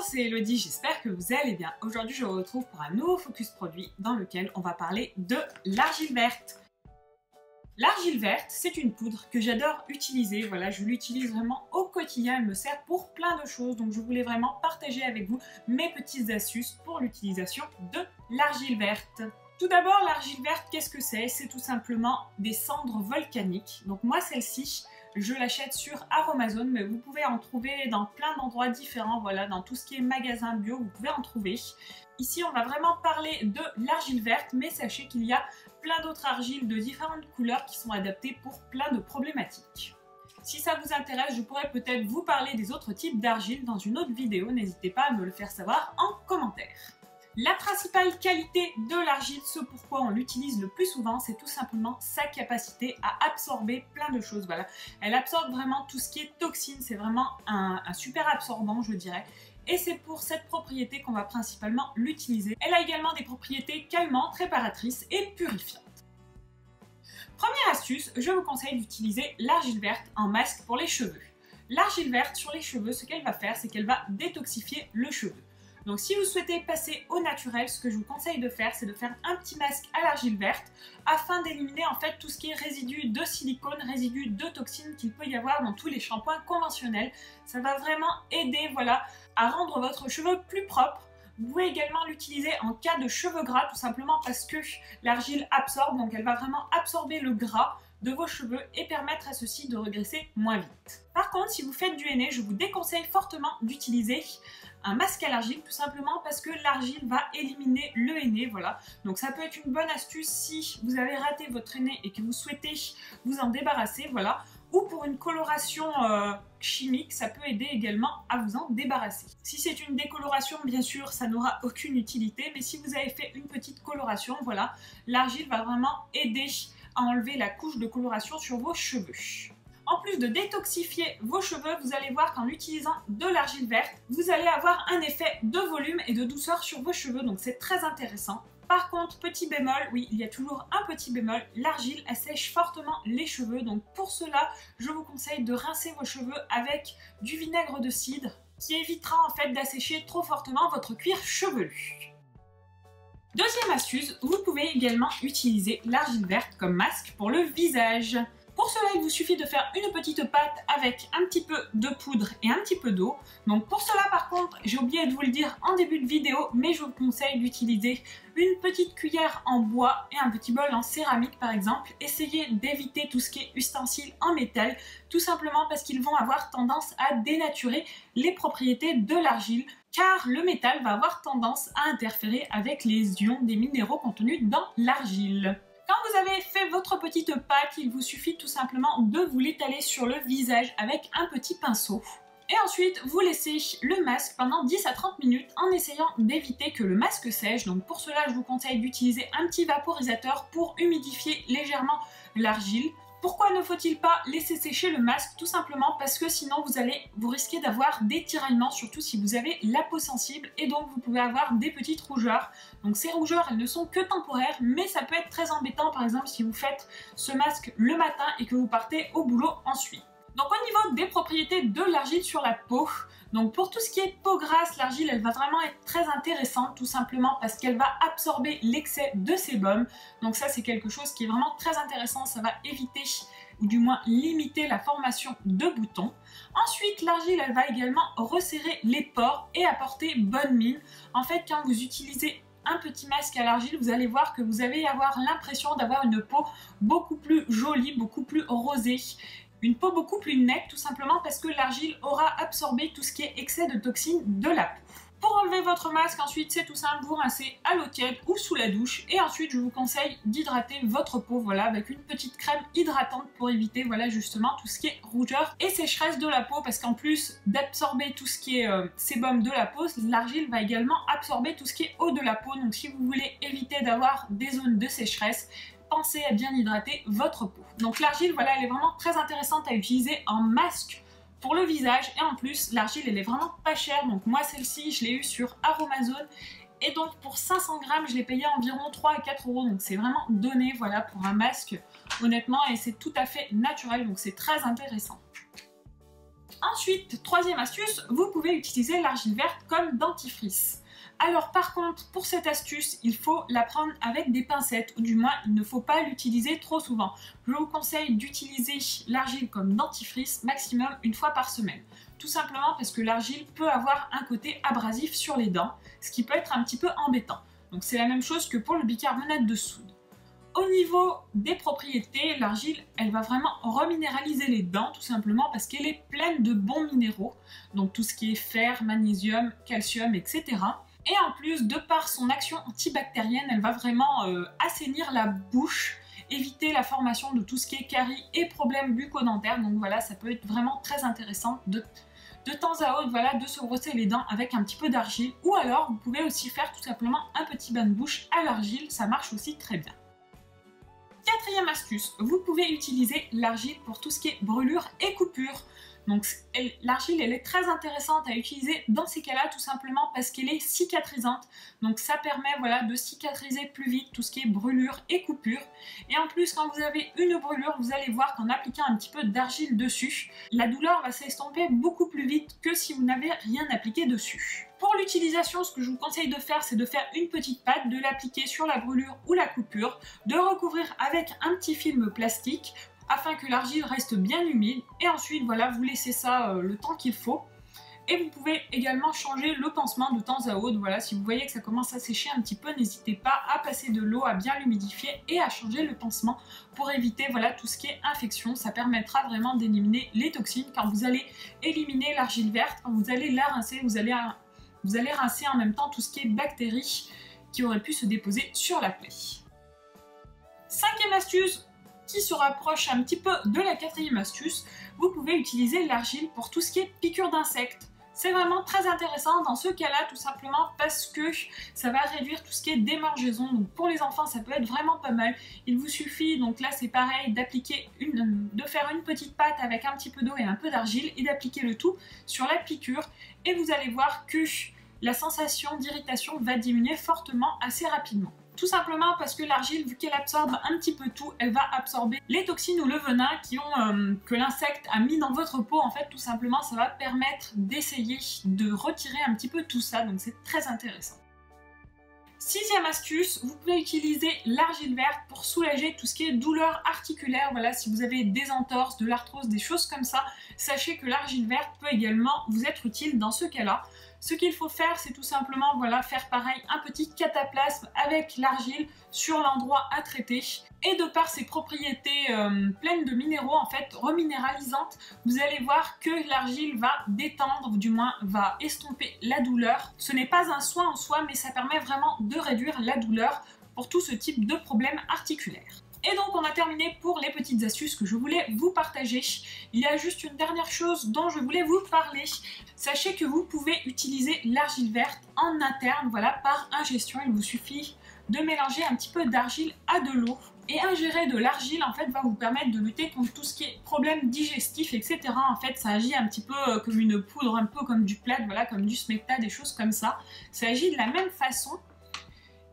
c'est Elodie, j'espère que vous allez bien. Aujourd'hui, je vous retrouve pour un nouveau focus produit dans lequel on va parler de l'argile verte. L'argile verte, c'est une poudre que j'adore utiliser. Voilà, je l'utilise vraiment au quotidien. Elle me sert pour plein de choses. Donc, je voulais vraiment partager avec vous mes petites astuces pour l'utilisation de l'argile verte. Tout d'abord, l'argile verte, qu'est-ce que c'est? C'est tout simplement des cendres volcaniques. Donc moi, celle-ci, je l'achète sur Aromazone, mais vous pouvez en trouver dans plein d'endroits différents. Voilà, dans tout ce qui est magasin bio, vous pouvez en trouver. Ici, on va vraiment parler de l'argile verte, mais sachez qu'il y a plein d'autres argiles de différentes couleurs qui sont adaptées pour plein de problématiques. Si ça vous intéresse, je pourrais peut-être vous parler des autres types d'argile dans une autre vidéo. N'hésitez pas à me le faire savoir en commentaire. La principale qualité de l'argile, ce pourquoi on l'utilise le plus souvent, c'est tout simplement sa capacité à absorber plein de choses. Voilà, elle absorbe vraiment tout ce qui est toxine, c'est vraiment un super absorbant, je dirais. Et c'est pour cette propriété qu'on va principalement l'utiliser. Elle a également des propriétés calmantes, réparatrices et purifiantes. Première astuce, je vous conseille d'utiliser l'argile verte en masque pour les cheveux. L'argile verte sur les cheveux, ce qu'elle va faire, c'est qu'elle va détoxifier le cheveu. Donc si vous souhaitez passer au naturel, ce que je vous conseille de faire, c'est de faire un petit masque à l'argile verte afin d'éliminer en fait tout ce qui est résidus de silicone, résidus de toxines qu'il peut y avoir dans tous les shampoings conventionnels. Ça va vraiment aider, voilà, à rendre votre cheveu plus propre. Vous pouvez également l'utiliser en cas de cheveux gras, tout simplement parce que l'argile absorbe, donc elle va vraiment absorber le gras de vos cheveux et permettre à ceux-ci de regresser moins vite. Par contre, si vous faites du henné, je vous déconseille fortement d'utiliser un masque à l'argile, tout simplement parce que l'argile va éliminer le henné, voilà. Donc ça peut être une bonne astuce si vous avez raté votre henné et que vous souhaitez vous en débarrasser, voilà. Ou pour une coloration chimique, ça peut aider également à vous en débarrasser. Si c'est une décoloration, bien sûr, ça n'aura aucune utilité, mais si vous avez fait une petite coloration, voilà, l'argile va vraiment aider à enlever la couche de coloration sur vos cheveux. En plus de détoxifier vos cheveux, vous allez voir qu'en utilisant de l'argile verte, vous allez avoir un effet de volume et de douceur sur vos cheveux, donc c'est très intéressant. Par contre, petit bémol, oui, il y a toujours un petit bémol, l'argile, elle sèche fortement les cheveux, donc pour cela, je vous conseille de rincer vos cheveux avec du vinaigre de cidre, qui évitera en fait d'assécher trop fortement votre cuir chevelu. Deuxième astuce, vous pouvez également utiliser l'argile verte comme masque pour le visage. Pour cela, il vous suffit de faire une petite pâte avec un petit peu de poudre et un petit peu d'eau. Donc pour cela, par contre, j'ai oublié de vous le dire en début de vidéo, mais je vous conseille d'utiliser une petite cuillère en bois et un petit bol en céramique par exemple. Essayez d'éviter tout ce qui est ustensiles en métal, tout simplement parce qu'ils vont avoir tendance à dénaturer les propriétés de l'argile, car le métal va avoir tendance à interférer avec les ions des minéraux contenus dans l'argile. Quand vous avez fait votre petite pâte, il vous suffit tout simplement de vous l'étaler sur le visage avec un petit pinceau. Et ensuite, vous laissez le masque pendant 10 à 30 minutes en essayant d'éviter que le masque sèche. Donc pour cela, je vous conseille d'utiliser un petit vaporisateur pour humidifier légèrement l'argile. Pourquoi ne faut-il pas laisser sécher le masque? Tout simplement parce que sinon vous risquez d'avoir des tiraillements, surtout si vous avez la peau sensible, et donc vous pouvez avoir des petites rougeurs. Donc ces rougeurs, elles ne sont que temporaires, mais ça peut être très embêtant par exemple si vous faites ce masque le matin et que vous partez au boulot ensuite. Donc au niveau des propriétés de l'argile sur la peau, donc pour tout ce qui est peau grasse, l'argile elle va vraiment être très intéressante tout simplement parce qu'elle va absorber l'excès de sébum. Donc ça c'est quelque chose qui est vraiment très intéressant, ça va éviter ou du moins limiter la formation de boutons. Ensuite l'argile elle va également resserrer les pores et apporter bonne mine. En fait quand vous utilisez un petit masque à l'argile, vous allez voir que vous allez avoir l'impression d'avoir une peau beaucoup plus jolie, beaucoup plus rosée. Une peau beaucoup plus nette tout simplement parce que l'argile aura absorbé tout ce qui est excès de toxines de la peau. Pour enlever votre masque ensuite c'est tout simple, vous rincez à l'eau tiède ou sous la douche et ensuite je vous conseille d'hydrater votre peau voilà, avec une petite crème hydratante pour éviter voilà, justement tout ce qui est rougeur et sécheresse de la peau parce qu'en plus d'absorber tout ce qui est sébum de la peau, l'argile va également absorber tout ce qui est eau de la peau, donc si vous voulez éviter d'avoir des zones de sécheresse, pensez à bien hydrater votre peau. Donc l'argile, voilà, elle est vraiment très intéressante à utiliser en masque pour le visage et en plus l'argile elle est vraiment pas chère. Donc moi celle-ci je l'ai eue sur Aromazone et donc pour 500 grammes je l'ai payé environ 3 à 4 euros. Donc c'est vraiment donné voilà pour un masque honnêtement et c'est tout à fait naturel donc c'est très intéressant. Ensuite, troisième astuce, vous pouvez utiliser l'argile verte comme dentifrice. Alors par contre, pour cette astuce, il faut la prendre avec des pincettes, ou du moins il ne faut pas l'utiliser trop souvent. Je vous conseille d'utiliser l'argile comme dentifrice maximum une fois par semaine. Tout simplement parce que l'argile peut avoir un côté abrasif sur les dents, ce qui peut être un petit peu embêtant. Donc c'est la même chose que pour le bicarbonate de soude. Au niveau des propriétés, l'argile, elle va vraiment reminéraliser les dents, tout simplement parce qu'elle est pleine de bons minéraux, donc tout ce qui est fer, magnésium, calcium, etc. Et en plus, de par son action antibactérienne, elle va vraiment assainir la bouche, éviter la formation de tout ce qui est caries et problèmes bucco-dentaires. Donc voilà, ça peut être vraiment très intéressant de temps à autre, voilà, de se brosser les dents avec un petit peu d'argile. Ou alors, vous pouvez aussi faire tout simplement un petit bain de bouche à l'argile, ça marche aussi très bien. Quatrième astuce, vous pouvez utiliser l'argile pour tout ce qui est brûlure et coupure. Donc l'argile, elle est très intéressante à utiliser dans ces cas-là, tout simplement parce qu'elle est cicatrisante. Donc ça permet, voilà, de cicatriser plus vite tout ce qui est brûlure et coupure. Et en plus, quand vous avez une brûlure, vous allez voir qu'en appliquant un petit peu d'argile dessus, la douleur va s'estomper beaucoup plus vite que si vous n'avez rien appliqué dessus. Pour l'utilisation, ce que je vous conseille de faire, c'est de faire une petite pâte, de l'appliquer sur la brûlure ou la coupure, de recouvrir avec un petit film plastique afin que l'argile reste bien humide, et ensuite voilà, vous laissez ça le temps qu'il faut. Et vous pouvez également changer le pansement de temps à autre. Voilà, si vous voyez que ça commence à sécher un petit peu, n'hésitez pas à passer de l'eau, à bien l'humidifier et à changer le pansement pour éviter, voilà, tout ce qui est infection. Ça permettra vraiment d'éliminer les toxines quand vous allez éliminer l'argile verte. Quand vous allez la rincer, vous allez rincer en même temps tout ce qui est bactéries qui auraient pu se déposer sur la plaie. Cinquième astuce, qui se rapproche un petit peu de la quatrième astuce, vous pouvez utiliser l'argile pour tout ce qui est piqûres d'insectes. C'est vraiment très intéressant dans ce cas-là, tout simplement parce que ça va réduire tout ce qui est démangeaison. Donc pour les enfants, ça peut être vraiment pas mal. Il vous suffit, donc là c'est pareil, de faire une petite pâte avec un petit peu d'eau et un peu d'argile et d'appliquer le tout sur la piqûre. Et vous allez voir que la sensation d'irritation va diminuer fortement assez rapidement. Tout simplement parce que l'argile, vu qu'elle absorbe un petit peu tout, elle va absorber les toxines ou le venin que l'insecte a mis dans votre peau. En fait, tout simplement, ça va permettre d'essayer de retirer un petit peu tout ça, donc c'est très intéressant. Sixième astuce, vous pouvez utiliser l'argile verte pour soulager tout ce qui est douleur articulaire. Voilà, si vous avez des entorses, de l'arthrose, des choses comme ça, sachez que l'argile verte peut également vous être utile dans ce cas-là. Ce qu'il faut faire, c'est tout simplement, voilà, faire pareil, un petit cataplasme avec l'argile sur l'endroit à traiter. Et de par ses propriétés pleines de minéraux, en fait, reminéralisantes, vous allez voir que l'argile va détendre, ou du moins va estomper la douleur. Ce n'est pas un soin en soi, mais ça permet vraiment de réduire la douleur pour tout ce type de problèmes articulaires. Et donc on a terminé pour les petites astuces que je voulais vous partager. Il y a juste une dernière chose dont je voulais vous parler. Sachez que vous pouvez utiliser l'argile verte en interne, voilà, par ingestion. Il vous suffit de mélanger un petit peu d'argile à de l'eau. Et ingérer de l'argile, en fait, va vous permettre de lutter contre tout ce qui est problèmes digestifs, etc. En fait, ça agit un petit peu comme une poudre, un peu comme du Plat, voilà, comme du Smecta, des choses comme ça. Ça agit de la même façon.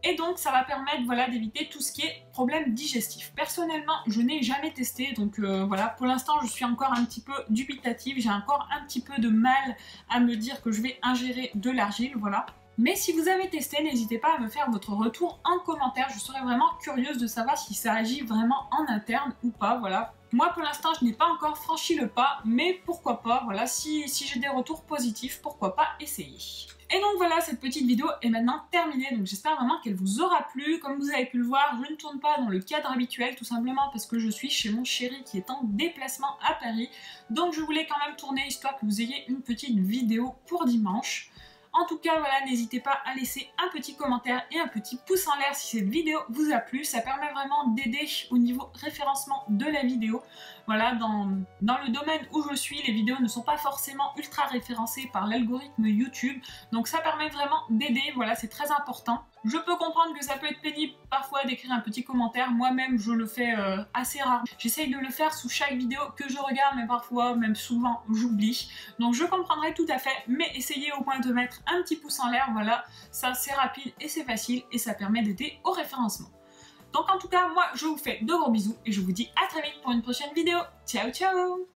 Et donc ça va permettre, voilà, d'éviter tout ce qui est problème digestif. Personnellement, je n'ai jamais testé, donc voilà, pour l'instant je suis encore un petit peu dubitative, j'ai encore un petit peu de mal à me dire que je vais ingérer de l'argile, voilà. Mais si vous avez testé, n'hésitez pas à me faire votre retour en commentaire, je serais vraiment curieuse de savoir si ça agit vraiment en interne ou pas, voilà. Moi pour l'instant je n'ai pas encore franchi le pas, mais pourquoi pas, voilà, si j'ai des retours positifs, pourquoi pas essayer. Et donc voilà, cette petite vidéo est maintenant terminée, donc j'espère vraiment qu'elle vous aura plu. Comme vous avez pu le voir, je ne tourne pas dans le cadre habituel, tout simplement parce que je suis chez mon chéri qui est en déplacement à Paris. Donc je voulais quand même tourner histoire que vous ayez une petite vidéo pour dimanche. En tout cas, voilà, n'hésitez pas à laisser un petit commentaire et un petit pouce en l'air si cette vidéo vous a plu. Ça permet vraiment d'aider au niveau référencement de la vidéo. Voilà, dans le domaine où je suis, les vidéos ne sont pas forcément ultra référencées par l'algorithme YouTube. Donc ça permet vraiment d'aider, voilà, c'est très important. Je peux comprendre que ça peut être pénible parfois d'écrire un petit commentaire. Moi-même, je le fais assez rarement. J'essaye de le faire sous chaque vidéo que je regarde, mais parfois, même souvent, j'oublie. Donc je comprendrai tout à fait, mais essayez au moins de mettre un petit pouce en l'air. Voilà, ça c'est rapide et c'est facile et ça permet d'aider au référencement. Donc en tout cas, moi, je vous fais de gros bisous et je vous dis à très vite pour une prochaine vidéo. Ciao, ciao!